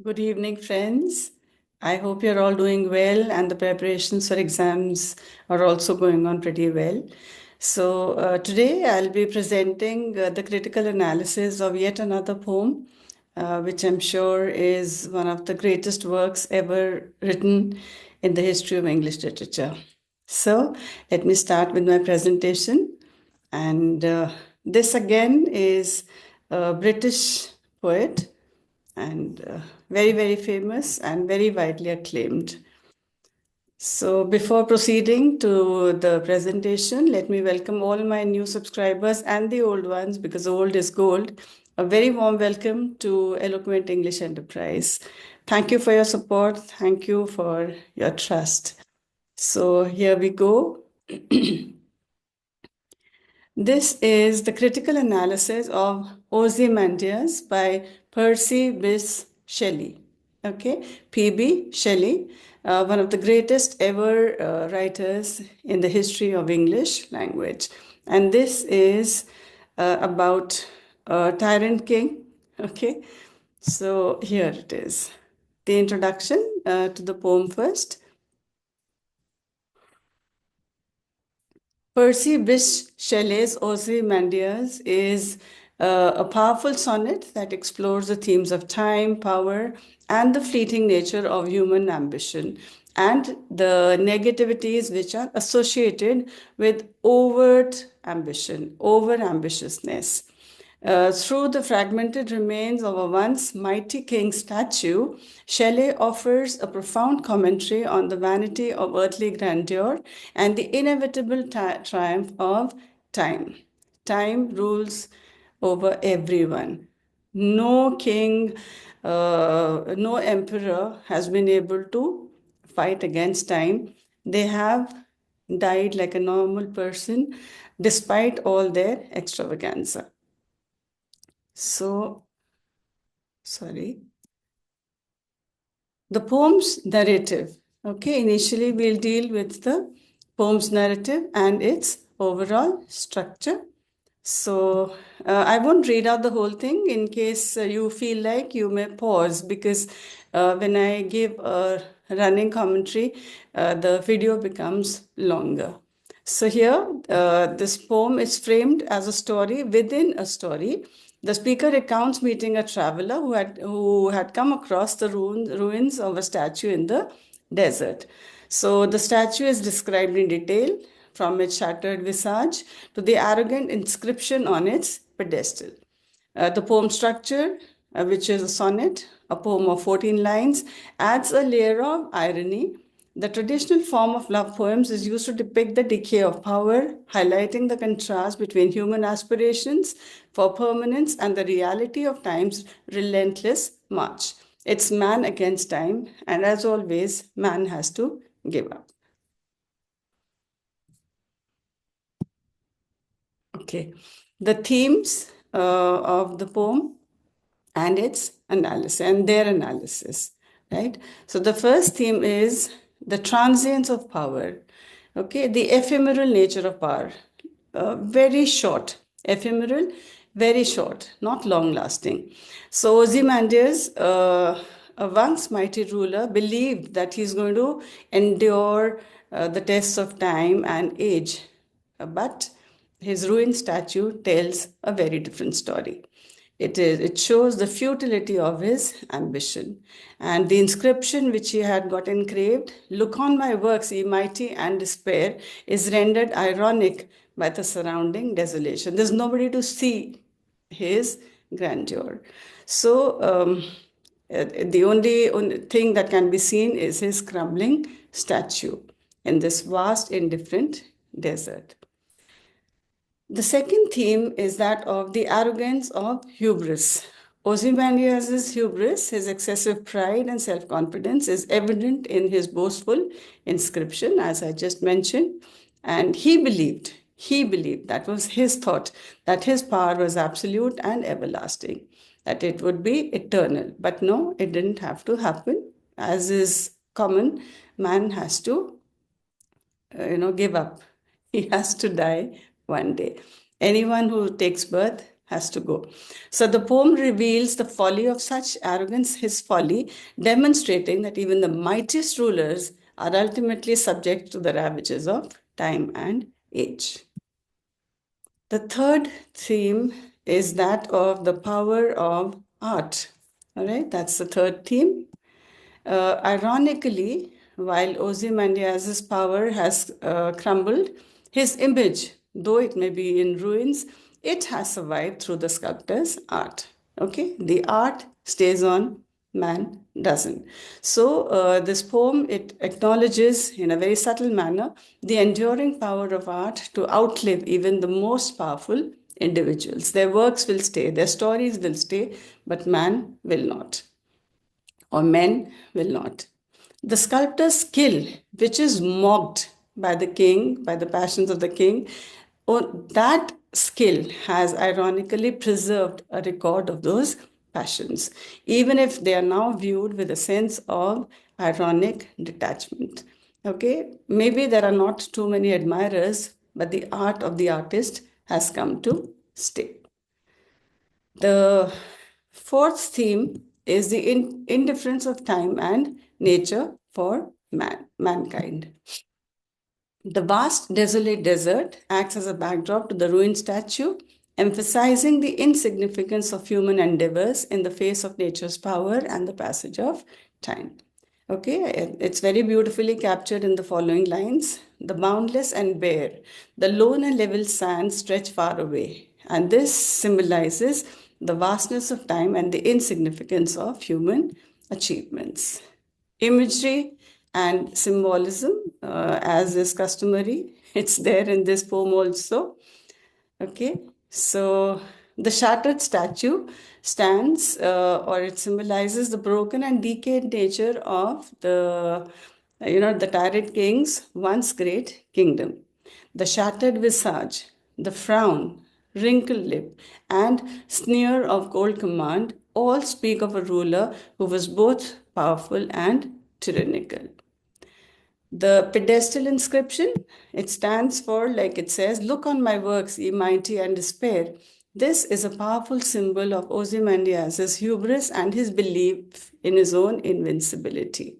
Good evening, friends. I hope you're all doing well and the preparations for exams are also going on pretty well. Today I'll be presenting the critical analysis of yet another poem, which I'm sure is one of the greatest works ever written in the history of English literature. So, let me start with my presentation. And this again is a British poet and very, very famous and very widely acclaimed. So, before proceeding to the presentation, let me welcome all my new subscribers and the old ones because old is gold. A very warm welcome to Eloquent English Enterprise. Thank you for your support. Thank you for your trust. So, here we go. This is the critical analysis of Ozymandias by Percy Bysshe Shelley. Okay, P.B. Shelley, one of the greatest ever writers in the history of English language. And this is about Tyrant King. Okay, so here it is. The introduction to the poem first. Percy Bysshe Shelley's Ozymandias is a powerful sonnet that explores the themes of time, power, and the fleeting nature of human ambition and the negativities which are associated with overt ambition, over ambitiousness. Through the fragmented remains of a once mighty king statue, Shelley offers a profound commentary on the vanity of earthly grandeur and the inevitable triumph of time. Time rules over everyone. No king, no emperor has been able to fight against time. They have died like a normal person despite all their extravaganza. So, sorry. The poem's narrative. Okay, initially we'll deal with the poem's narrative and its overall structure. So, I won't read out the whole thing in case you feel like you may pause because when I give a running commentary, the video becomes longer. So, here, this poem is framed as a story within a story. The speaker recounts meeting a traveler who had come across the ruins of a statue in the desert. So the statue is described in detail, from its shattered visage to the arrogant inscription on its pedestal. The poem structure, which is a sonnet, a poem of 14 lines, adds a layer of irony. The traditional form of love poems is used to depict the decay of power, highlighting the contrast between human aspirations for permanence and the reality of time's relentless march. It's man against time, and as always, man has to give up. Okay, the themes of the poem and its analysis and their analysis, right? So the first theme is the transience of power, okay, the ephemeral nature of power, very short, ephemeral, very short, not long lasting. So Ozymandias, a once mighty ruler, believed that he's going to endure the tests of time and age, but his ruined statue tells a very different story. It shows the futility of his ambition. And the inscription which he had got engraved, "Look on my works, ye mighty, and despair," is rendered ironic by the surrounding desolation. There's nobody to see his grandeur. So, the only thing that can be seen is his crumbling statue in this vast, indifferent desert. The second theme is that of the arrogance of hubris. Ozymandias' hubris, his excessive pride and self-confidence, is evident in his boastful inscription, as I just mentioned. And he believed, that was his thought, that his power was absolute and everlasting, that it would be eternal. But no, it didn't have to happen. As is common, man has to give up. He has to die one day. Anyone who takes birth has to go. So the poem reveals the folly of such arrogance, his folly, demonstrating that even the mightiest rulers are ultimately subject to the ravages of time and age. The third theme is that of the power of art. All right, that's the third theme. Ironically, while Ozymandias' power has crumbled, his image, though it may be in ruins, it has survived through the sculptor's art. Okay, the art stays on, man doesn't. So this poem, it acknowledges in a very subtle manner the enduring power of art to outlive even the most powerful individuals. Their works will stay, their stories will stay, but man will not, or men will not. The sculptor's skill, which is mocked by the king, by the passions of the king, that skill has ironically preserved a record of those passions, even if they are now viewed with a sense of ironic detachment. Okay, maybe there are not too many admirers, but the art of the artist has come to stay. The fourth theme is the indifference of time and nature for mankind. The vast, desolate desert acts as a backdrop to the ruined statue, emphasizing the insignificance of human endeavors in the face of nature's power and the passage of time. Okay, it's very beautifully captured in the following lines. The boundless and bare, the lone and level sands stretch far away, and this symbolizes the vastness of time and the insignificance of human achievements. Imagery and symbolism, as is customary, it's there in this poem also. Okay, so the shattered statue stands, or it symbolizes the broken and decayed nature of the tyrant king's once great kingdom. The shattered visage, the frown, wrinkled lip, and sneer of cold command all speak of a ruler who was both powerful and tyrannical. The pedestal inscription, it stands for, like it says, look on my works, ye mighty, and despair. This is a powerful symbol of Ozymandias' hubris and his belief in his own invincibility.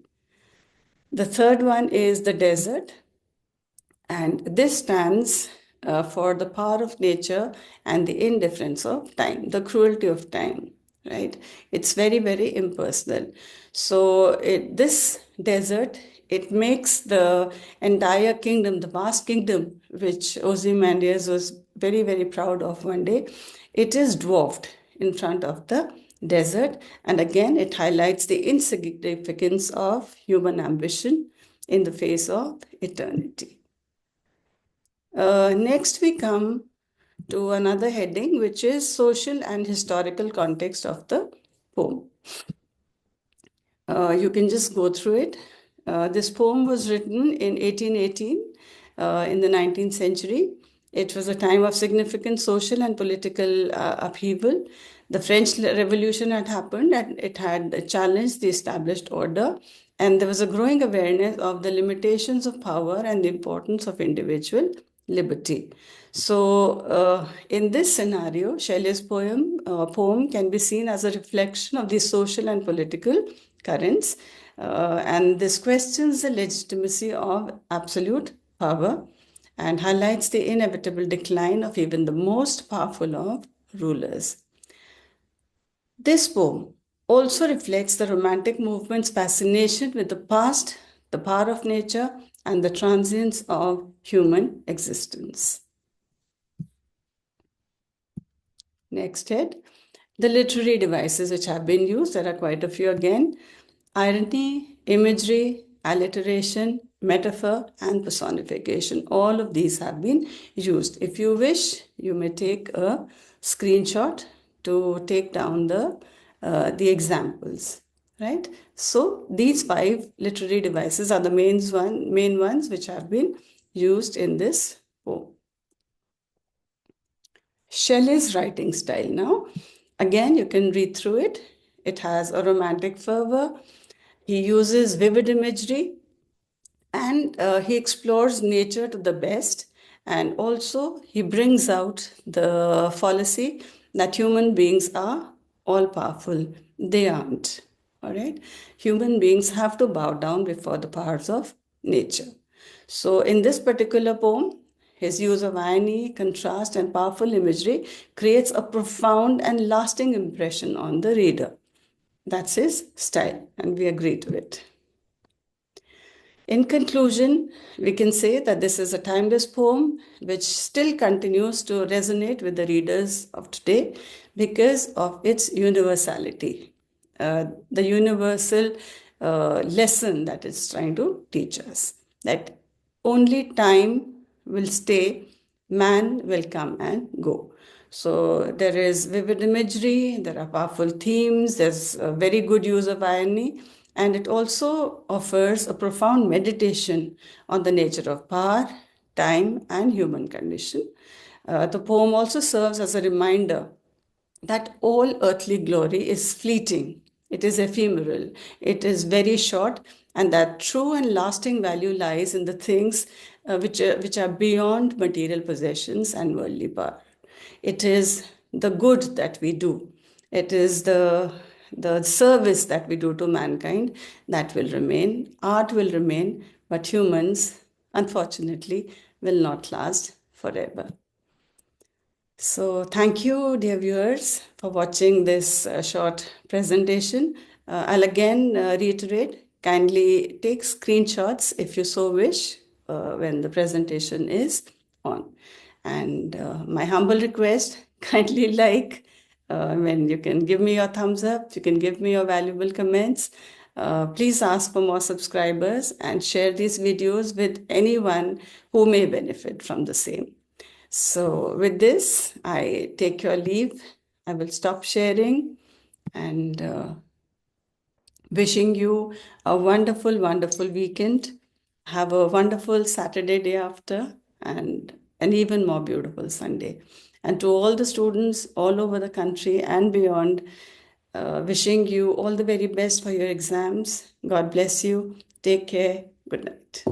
The third one is the desert, and this stands for the power of nature and the indifference of time, the cruelty of time, right? It's very, very impersonal. So this desert, it makes the entire kingdom, the vast kingdom, which Ozymandias was very, very proud of one day, it is dwarfed in front of the desert. And again, it highlights the insignificance of human ambition in the face of eternity. Next, we come to another heading, which is social and historical context of the poem. You can just go through it. This poem was written in 1818, in the 19th century. It was a time of significant social and political upheaval. The French Revolution had happened and it had challenged the established order. And there was a growing awareness of the limitations of power and the importance of individual liberty. So, in this scenario, Shelley's poem can be seen as a reflection of the social and political currents, and this questions the legitimacy of absolute power and highlights the inevitable decline of even the most powerful of rulers. This poem also reflects the Romantic movement's fascination with the past, the power of nature, and the transience of human existence. Next head, the literary devices which have been used. There are quite a few again. Irony, imagery, alliteration, metaphor, and personification. All of these have been used. If you wish, you may take a screenshot to take down the examples, right? So these 5 literary devices are the main ones which have been used in this poem. Shelley's writing style now. Again, you can read through it. It has a romantic fervor. He uses vivid imagery and he explores nature to the best. And also, he brings out the fallacy that human beings are all powerful. They aren't. All right. Human beings have to bow down before the powers of nature. So, in this particular poem, his use of irony, contrast, and powerful imagery creates a profound and lasting impression on the reader. That's his style, and we agree to it. In conclusion, we can say that this is a timeless poem which still continues to resonate with the readers of today because of its universality, the universal lesson that it's trying to teach us, that only time will stay, man will come and go. So there is vivid imagery, there are powerful themes, there's a very good use of irony, and it also offers a profound meditation on the nature of power, time, and human condition. The poem also serves as a reminder that all earthly glory is fleeting, it is ephemeral, it is very short, and that true and lasting value lies in the things which are beyond material possessions and worldly power. It is the good that we do. It is the service that we do to mankind that will remain. Art will remain, but humans, unfortunately, will not last forever. So, thank you, dear viewers, for watching this short presentation. I'll again reiterate, kindly take screenshots if you so wish when the presentation is on. And my humble request, kindly like when you can give me your thumbs up, you can give me your valuable comments. Please ask for more subscribers and share these videos with anyone who may benefit from the same. So, with this, I take your leave. I will stop sharing and wishing you a wonderful, wonderful weekend. Have a wonderful Saturday day after and an even more beautiful Sunday. And to all the students all over the country and beyond, wishing you all the very best for your exams. God bless you. Take care. Good night.